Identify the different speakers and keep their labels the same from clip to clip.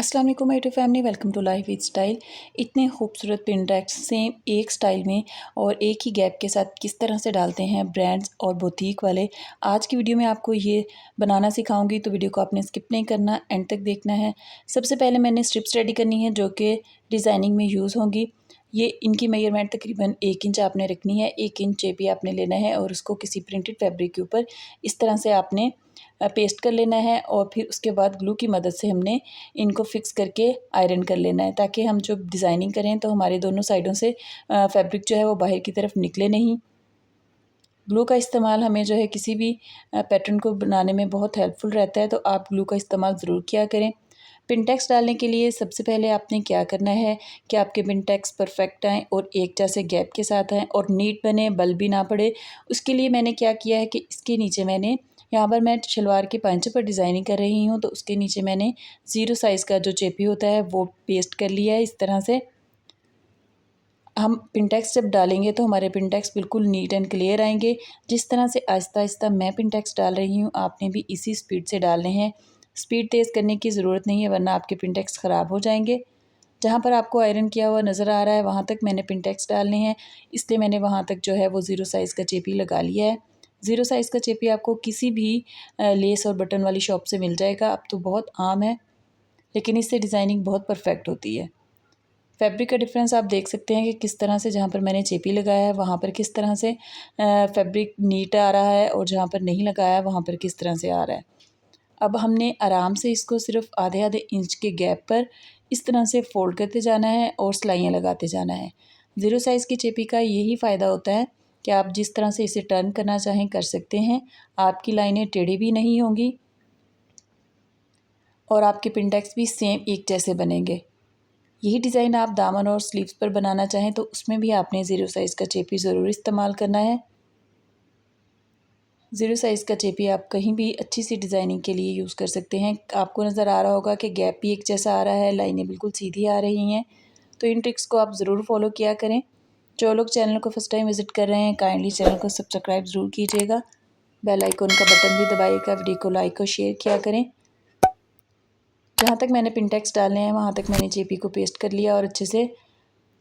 Speaker 1: अस्सलाम वालेकुम my to family, welcome to life with style. इतने खूबसूरत पिनटेक्स सेम एक स्टाइल में और एक ही गैप के साथ किस तरह से डालते हैं ब्रांड्स और बुटीक वाले। आज की वीडियो में आपको ये बनाना सिखाऊंगी, तो वीडियो को आपने स्किप नहीं करना, एंड तक देखना है। सबसे पहले मैंने स्ट्रिप्स रेडी करनी है जो कि डिज़ाइनिंग में यूज़ होंगी। ये इनकी मेजरमेंट तकरीबन 1 इंच आपने रखनी है। 1 इंच चेपी आपने लेना है और उसको किसी प्रिंटेड फैब्रिक के ऊपर इस तरह से आपने पेस्ट कर लेना है और फिर उसके बाद ग्लू की मदद से हमने इनको फिक्स करके आयरन कर लेना है, ताकि हम जब डिज़ाइनिंग करें तो हमारे दोनों साइडों से फैब्रिक जो है वो बाहर की तरफ निकले नहीं। ग्लू का इस्तेमाल हमें जो है किसी भी पैटर्न को बनाने में बहुत हेल्पफुल रहता है, तो आप ग्लू का इस्तेमाल ज़रूर किया करें। पिनटेक्स डालने के लिए सबसे पहले आपने क्या करना है कि आपके पिनटेक्स परफेक्ट आएँ और एक जैसे गैप के साथ आएँ और नीट बने, बल भी ना पड़े। उसके लिए मैंने क्या किया है कि इसके नीचे मैंने यहाँ पर मैं शलवार के पांचे पर डिज़ाइनिंग कर रही हूँ, तो उसके नीचे मैंने 0 साइज़ का जो चेपी होता है वो पेस्ट कर लिया है। इस तरह से हम पिनटेक्स जब डालेंगे तो हमारे पिनटेक्स बिल्कुल नीट एंड क्लियर आएंगे। जिस तरह से आहिस्ता आहिस्ता मैं पिनटेक्स डाल रही हूँ, आपने भी इसी स्पीड से डालने हैं। स्पीड तेज़ करने की ज़रूरत नहीं है, वरना आपके पिनटेक्स ख़राब हो जाएंगे। जहाँ पर आपको आयरन किया हुआ नज़र आ रहा है वहाँ तक मैंने पिनटेक्स डालने हैं, इसलिए मैंने वहाँ तक जो है वो 0 साइज़ का चेपी लगा लिया है। 0 साइज़ का चेपी आपको किसी भी लेस और बटन वाली शॉप से मिल जाएगा। अब तो बहुत आम है, लेकिन इससे डिज़ाइनिंग बहुत परफेक्ट होती है। फैब्रिक का डिफरेंस आप देख सकते हैं कि किस तरह से जहाँ पर मैंने चेपी लगाया है वहाँ पर किस तरह से फैब्रिक नीट आ रहा है, और जहाँ पर नहीं लगाया है वहाँ पर किस तरह से आ रहा है। अब हमने आराम से इसको सिर्फ आधे आधे इंच के गैप पर इस तरह से फोल्ड करते जाना है और सिलाइयाँ लगाते जाना है। 0 साइज़ की चेपी का यही फ़ायदा होता है कि आप जिस तरह से इसे टर्न करना चाहें कर सकते हैं। आपकी लाइनें टेढ़ी भी नहीं होंगी और आपके पिनटेक्स भी सेम एक जैसे बनेंगे। यही डिज़ाइन आप दामन और स्लीव्स पर बनाना चाहें तो उसमें भी आपने 0 साइज़ का चेपी ज़रूर इस्तेमाल करना है। 0 साइज़ का चेपी आप कहीं भी अच्छी सी डिज़ाइनिंग के लिए यूज़ कर सकते हैं। आपको नज़र आ रहा होगा कि गैप भी एक जैसा आ रहा है, लाइनें बिल्कुल सीधी आ रही हैं। तो इन ट्रिक्स को आप ज़रूर फॉलो किया करें। जो लोग चैनल को फर्स्ट टाइम विज़िट कर रहे हैं, काइंडली चैनल को सब्सक्राइब ज़रूर कीजिएगा। बेल आइकन का बटन भी दबाइएगा। वीडियो को लाइक और शेयर किया करें। जहाँ तक मैंने पिनटेक्स डालने हैं वहाँ तक मैंने चेपी को पेस्ट कर लिया और अच्छे से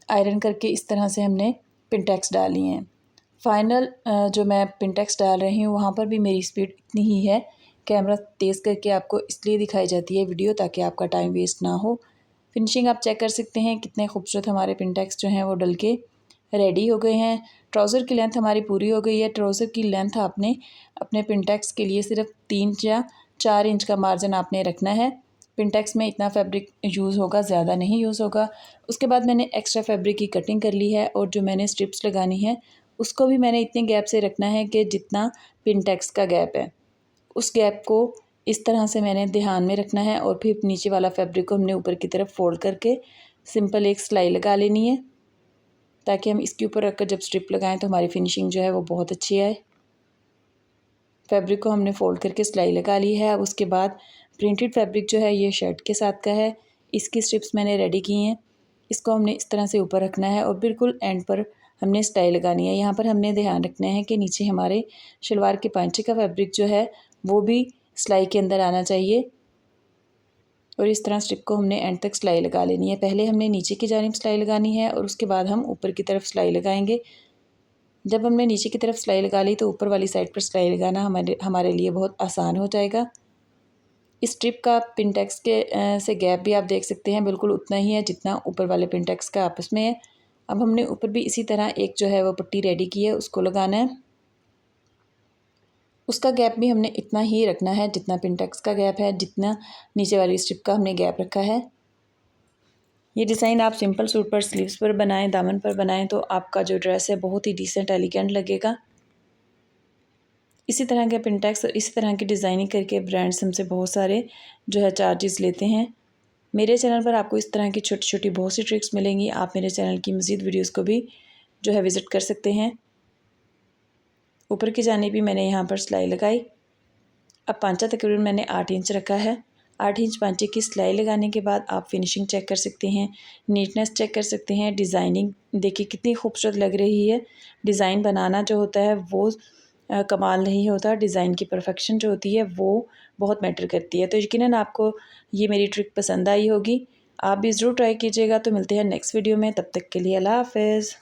Speaker 1: आयरन करके इस तरह से हमने पिनटेक्स डाली हैं। फाइनल जो मैं पिनटेक्स डाल रही हूँ वहाँ पर भी मेरी स्पीड इतनी ही है। कैमरा तेज़ करके आपको इसलिए दिखाई जाती है वीडियो, ताकि आपका टाइम वेस्ट ना हो। फिनिशिंग आप चेक कर सकते हैं कितने खूबसूरत हमारे पिनटेक्स जो हैं वो डल के रेडी हो गए हैं। ट्राउज़र की लेंथ हमारी पूरी हो गई है। ट्राउज़र की लेंथ आपने अपने पिनटेक्स के लिए सिर्फ 3 या 4 इंच का मार्जिन आपने रखना है। पिनटेक्स में इतना फैब्रिक यूज़ होगा, ज़्यादा नहीं यूज़ होगा। उसके बाद मैंने एक्स्ट्रा फैब्रिक की कटिंग कर ली है और जो मैंने स्ट्रिप्स लगानी है उसको भी मैंने इतने गैप से रखना है कि जितना पिनटेक्स का गैप है उस गैप को इस तरह से मैंने ध्यान में रखना है। और फिर नीचे वाला फैब्रिक को हमने ऊपर की तरफ फोल्ड करके सिंपल एक सिलाई लगा लेनी है, ताकि हम इसके ऊपर रखकर जब स्ट्रिप लगाएं तो हमारी फिनिशिंग जो है वो बहुत अच्छी आए। फैब्रिक को हमने फ़ोल्ड करके सिलाई लगा ली है। अब उसके बाद प्रिंटेड फैब्रिक जो है ये शर्ट के साथ का है, इसकी स्ट्रिप्स मैंने रेडी की हैं। इसको हमने इस तरह से ऊपर रखना है और बिल्कुल एंड पर हमने सिलाई लगानी है। यहाँ पर हमने ध्यान रखना है कि नीचे हमारे शलवार के पांचे का फैब्रिक जो है वो भी सिलाई के अंदर आना चाहिए, और इस तरह स्ट्रिप को हमने एंड तक सिलाई लगा लेनी है। पहले हमने नीचे की जानिब सिलाई लगानी है और उसके बाद हम ऊपर की तरफ सिलाई लगाएंगे। जब हमने नीचे की तरफ सिलाई लगा ली तो ऊपर वाली साइड पर सिलाई लगाना हमारे हमारे लिए बहुत आसान हो जाएगा। इस स्ट्रिप का पिनटेक्स के से गैप भी आप देख सकते हैं बिल्कुल उतना ही है जितना ऊपर वाले पिनटेक्स का आपस में है। अब हमने ऊपर भी इसी तरह एक जो है वो पट्टी रेडी की है, उसको लगाना है। उसका गैप भी हमने इतना ही रखना है जितना पिनटेक्स का गैप है, जितना नीचे वाली स्ट्रिप का हमने गैप रखा है। ये डिज़ाइन आप सिंपल सूट पर, स्लीव्स पर बनाएं, दामन पर बनाएं तो आपका जो ड्रेस है बहुत ही डिसेंट एलिगेंट लगेगा। इसी तरह के पिनटेक्स और इसी तरह की डिज़ाइनिंग करके ब्रांड्स हमसे बहुत सारे जो है चार्जेस लेते हैं। मेरे चैनल पर आपको इस तरह की छोटी छोटी बहुत सी ट्रिक्स मिलेंगी। आप मेरे चैनल की मज़ीद वीडियोस को भी जो है विज़िट कर सकते हैं। ऊपर की जानिब भी मैंने यहाँ पर सिलाई लगाई। अब पांचा तकरीबन मैंने 8 इंच रखा है। 8 इंच पांचे की सिलाई लगाने के बाद आप फिनिशिंग चेक कर सकते हैं, नीटनेस चेक कर सकते हैं। डिज़ाइनिंग देखिए कितनी खूबसूरत लग रही है। डिज़ाइन बनाना जो होता है वो कमाल नहीं होता, डिज़ाइन की परफेक्शन जो होती है वो बहुत मैटर करती है। तो यकीनन आपको ये मेरी ट्रिक पसंद आई होगी, आप भी ज़रूर ट्राई कीजिएगा। तो मिलते हैं नेक्स्ट वीडियो में, तब तक के लिए अल्लाह हाफ़िज़।